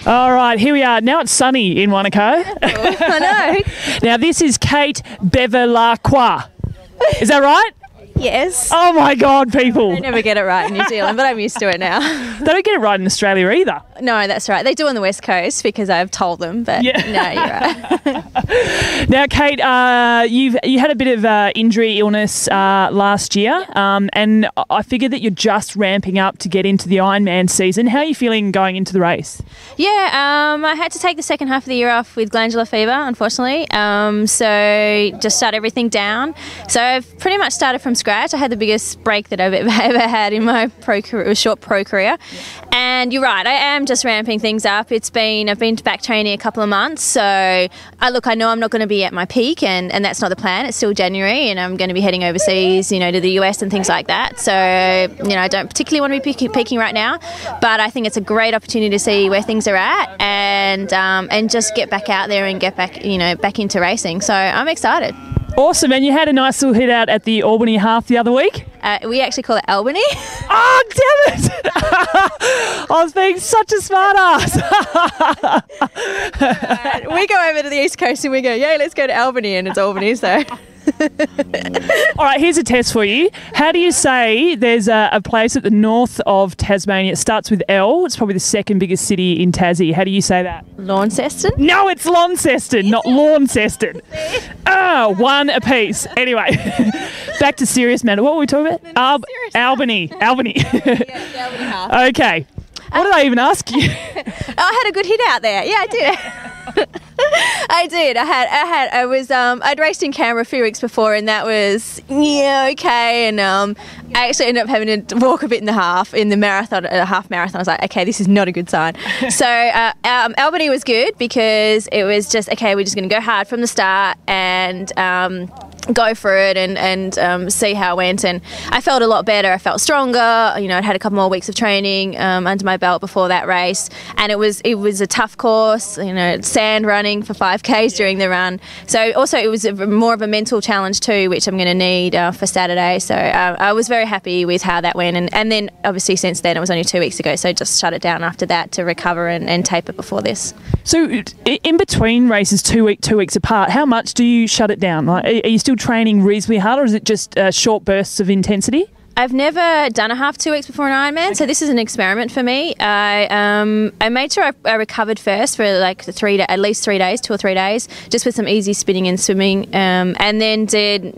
All right, here we are. Now it's sunny in Wanaka. I know. Now this is Kate Bevilaqua. Is that right? Yes. Oh my God, people. I never get it right in New Zealand, but I'm used to it now. They don't get it right in Australia either. No, that's right. They do on the West Coast because I've told them, but Yeah. no, you're right. Now, Kate, you had a bit of injury, illness last year, and I figured that you're just ramping up to get into the Ironman season. How are you feeling going into the race? Yeah, I had to take the second half of the year off with glandular fever, unfortunately. So just shut everything down. So I've pretty much started from scratch. I had the biggest break that I've ever had in my short pro career. And you're right, I am just ramping things up. I've been back training a couple of months. So I know I'm not going to be at my peak, and that's not the plan. It's still January, and I'm going to be heading overseas, to the US and things like that. So, I don't particularly want to be peaking right now, but I think it's a great opportunity to see where things are at and just get back out there and get back, back into racing. So I'm excited. Awesome, and you had a nice little hit out at the Albany Half the other week. We actually call it Albany. Oh, damn it! I was being such a smart ass. We go over to the East Coast and we go, yeah, let's go to Albany, and it's Albany, so... All right, here's a test for you. How do you say there's a place at the north of Tasmania? It starts with L. It's probably the second biggest city in Tassie. How do you say that? Launceston? No, it's Launceston, not Launceston. One apiece. Anyway, back to serious matter. What were we talking about? Albany. Albany. Yeah, Albany Half. Okay. What did I even ask you? I had a good hit out there. Yeah, I did. I did. I'd raced in Canberra a few weeks before, and that was okay. And I actually ended up having to walk a bit in the half marathon. I was like, okay, this is not a good sign. So Albany was good because it was just okay. We're just going to go hard from the start and go for it and see how it went. And I felt a lot better. I felt stronger. I'd had a couple more weeks of training under my belt before that race, and it was a tough course. Sand running for 5Ks during the run. So also it was more of a mental challenge too, which I'm going to need for Saturday. So I was very happy with how that went. And then obviously since then, it was only 2 weeks ago, so just shut it down after that to recover and taper before this. So in between races, 2 weeks apart, how much do you shut it down? Like, are you still training reasonably hard, or is it just short bursts of intensity? I've never done a half 2 weeks before an Ironman, so this is an experiment for me. I made sure I recovered first for like at least 3 days, 2 or 3 days, just with some easy spinning and swimming, and then did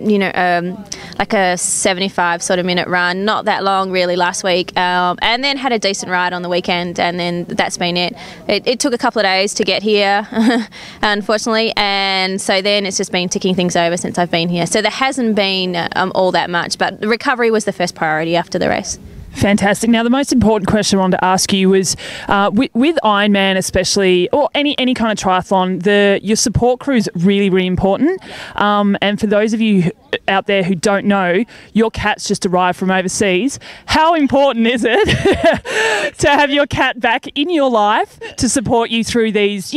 like a 75 sort of minute run, not that long really, last week, and then had a decent ride on the weekend, and then that's been it. It took a couple of days to get here, unfortunately, and so then it's just been ticking things over since I've been here. So there hasn't been all that much, but the recovery was the first priority after the race. Fantastic. Now, the most important question I wanted to ask you was, with Ironman especially, or any kind of triathlon, your support crew is really, really important. And for those of you out there who don't know, your cat's just arrived from overseas. How important is it to have your cat back in your life to support you through these,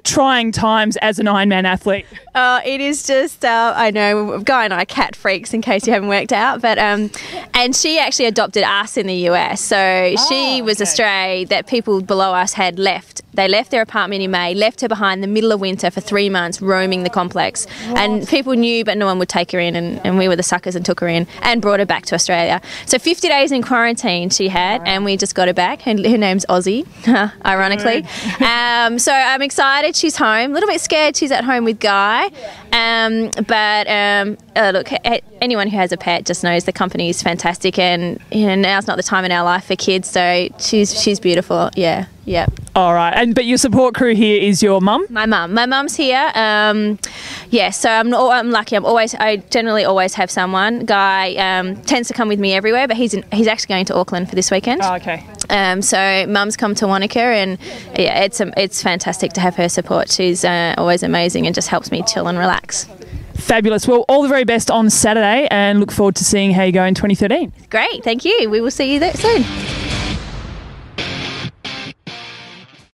trying times as an Ironman athlete? It is just, I know, Guy and I are cat freaks, in case you haven't worked out, but and she actually adopted us in the US, so she was a stray that people below us had left. They left their apartment in May, left her behind in the middle of winter for 3 months, roaming the complex. What? And people knew, but no one would take her in, and we were the suckers and took her in and brought her back to Australia. So 50 days in quarantine she had, and we just got her back. Her name's Aussie, ironically. So I'm excited. She's home. A little bit scared she's at home with Guy. Look, anyone who has a pet just knows the company is fantastic, and now's not the time in our life for kids, so she's beautiful. Yeah. All right, but your support crew here is your mum? My mum's here. So I'm lucky. I generally always have someone. Guy tends to come with me everywhere, but he's actually going to Auckland for this weekend. Oh, okay. So mum's come to Wanaka, and yeah, it's fantastic to have her support. She's always amazing and just helps me chill and relax. Fabulous. Well, all the very best on Saturday, and look forward to seeing how you go in 2013. Great, thank you. We will see you there soon.